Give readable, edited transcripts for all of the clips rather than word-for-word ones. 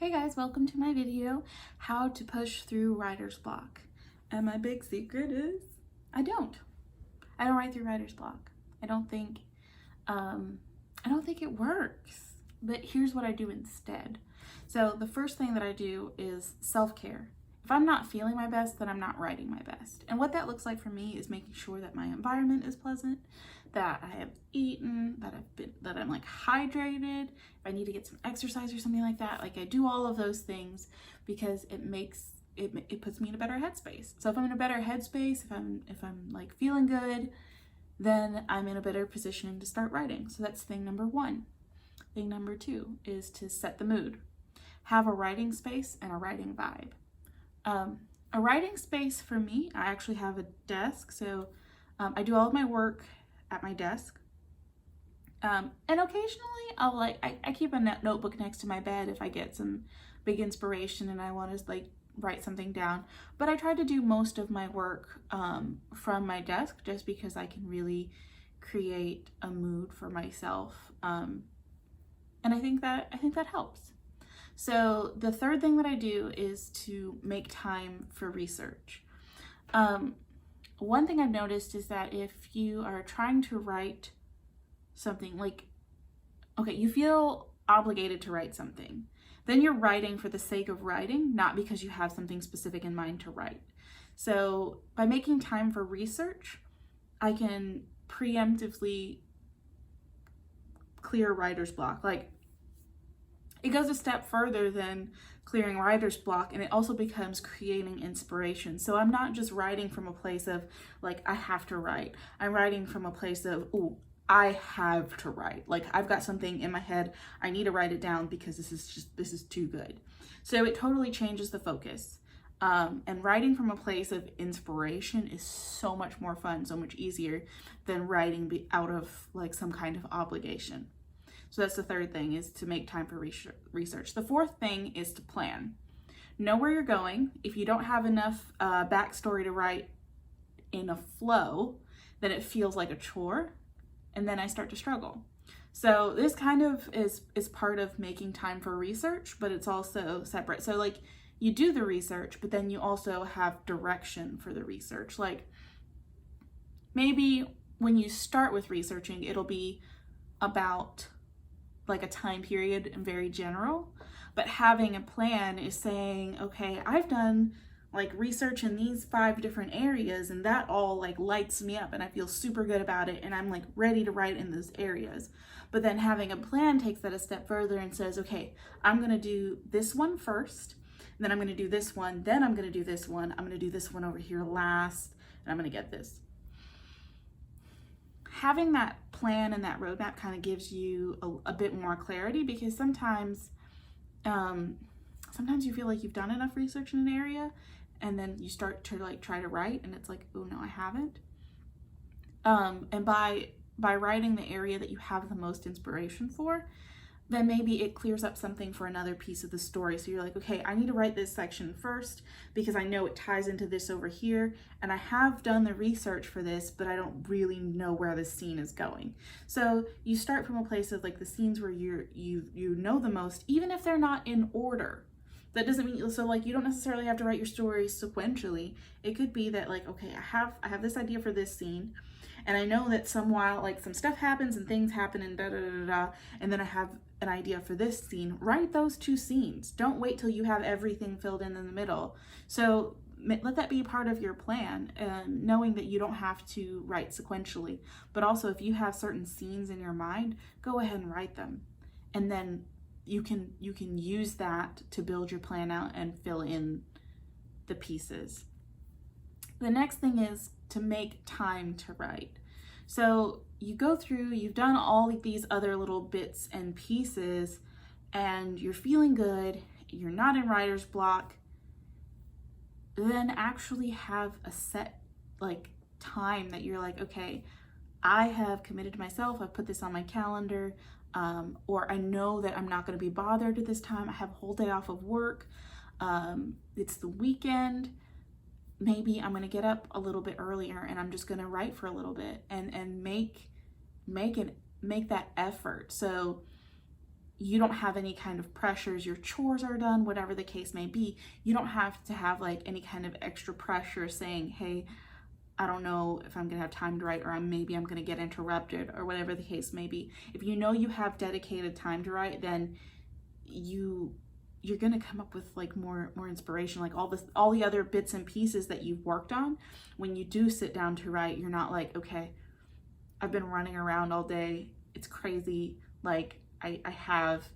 Hey guys, welcome to my video, how to push through writer's block. And my big secret is, I don't write through writer's block. I don't think it works, but here's what I do instead. So the first thing that I do is self-care. If I'm not feeling my best, then I'm not writing my best. And what that looks like for me is making sure that my environment is pleasant, that I have eaten, that I'm like hydrated, if I need to get some exercise or something like that. Like I do all of those things because it puts me in a better headspace. So if I'm in a better headspace, if I'm like feeling good, then I'm in a better position to start writing. So that's thing number one. Thing number two is to set the mood. Have a writing space and a writing vibe. A writing space for me, I actually have a desk, so I do all of my work at my desk. And occasionally I keep a notebook next to my bed if I get some big inspiration and I want to like write something down. But I try to do most of my work from my desk just because I can really create a mood for myself. And I think that helps. So the third thing that I do is to make time for research. One thing I've noticed is that if you are trying to write something like, okay, you feel obligated to write something, then you're writing for the sake of writing, not because you have something specific in mind to write. So by making time for research, I can preemptively clear writer's block. Like, it goes a step further than clearing writer's block, and it also becomes creating inspiration. So I'm not just writing from a place of like, I have to write. I'm writing from a place of, ooh, I have to write. Like I've got something in my head, I need to write it down because this is too good. So it totally changes the focus. And writing from a place of inspiration is so much more fun, so much easier than writing out of like some kind of obligation. So that's the third thing, is to make time for research. The fourth thing is to plan. Know where you're going. If you don't have enough backstory to write in a flow, then it feels like a chore, and then I start to struggle. So this kind of is part of making time for research, but it's also separate. So like you do the research, but then you also have direction for the research. Like maybe when you start with researching, it'll be about like a time period and very general, but having a plan is saying, okay, I've done like research in these 5 different areas and that all like lights me up and I feel super good about it and I'm like ready to write in those areas. But then having a plan takes that a step further and says, okay, I'm gonna do this one first, and then I'm gonna do this one, then I'm gonna do this one, I'm gonna do this one over here last, and I'm gonna get this. Having that plan and that roadmap kind of gives you a bit more clarity, because sometimes you feel like you've done enough research in an area and then you start to like try to write and it's like, oh no, I haven't. And by writing the area that you have the most inspiration for, then maybe it clears up something for another piece of the story. So you're like, okay, I need to write this section first because I know it ties into this over here, and I have done the research for this, but I don't really know where this scene is going. So you start from a place of like the scenes where you know the most, even if they're not in order. That doesn't mean, so like you don't necessarily have to write your story sequentially. It could be that like, okay, I have this idea for this scene, and I know that some stuff happens and things happen and and then I have an idea for this scene. Write those 2 scenes. Don't wait till you have everything filled in the middle. So let that be part of your plan, knowing that you don't have to write sequentially, but also if you have certain scenes in your mind, go ahead and write them, and then you can use that to build your plan out and fill in the pieces. The next thing is to make time to write. So you go through, you've done all of these other little bits and pieces and you're feeling good, you're not in writer's block, then actually have a set like time that you're like, okay, I have committed to myself, I've put this on my calendar, or I know that I'm not going to be bothered at this time, I have a whole day off of work, it's the weekend, maybe I'm going to get up a little bit earlier and I'm just going to write for a little bit and make that effort. So you don't have any kind of pressures, your chores are done, whatever the case may be. You don't have to have like any kind of extra pressure saying, hey, I don't know if I'm gonna have time to write, or maybe I'm gonna get interrupted, or whatever the case may be. If you know you have dedicated time to write, then you're gonna come up with like more inspiration, like all the other bits and pieces that you've worked on. When you do sit down to write, you're not like, okay, I've been running around all day, it's crazy, like I have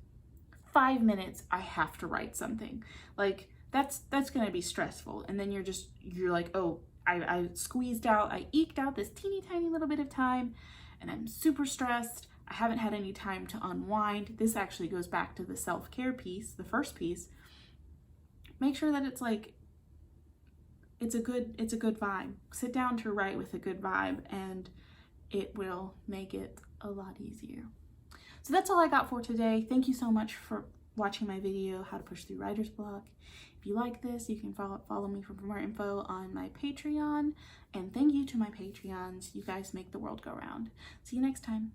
5 minutes, I have to write something. Like that's gonna be stressful. And then you're like, oh, I squeezed out, I eked out this teeny tiny little bit of time, and I'm super stressed. I haven't had any time to unwind. This actually goes back to the self-care piece, the first piece. Make sure that it's like, it's a good vibe. Sit down to write with a good vibe, and it will make it a lot easier. So that's all I got for today. Thank you so much for watching my video, How to Push Through Writer's Block. If you like this, you can follow me for more info on my Patreon. And thank you to my Patreons. You guys make the world go round. See you next time.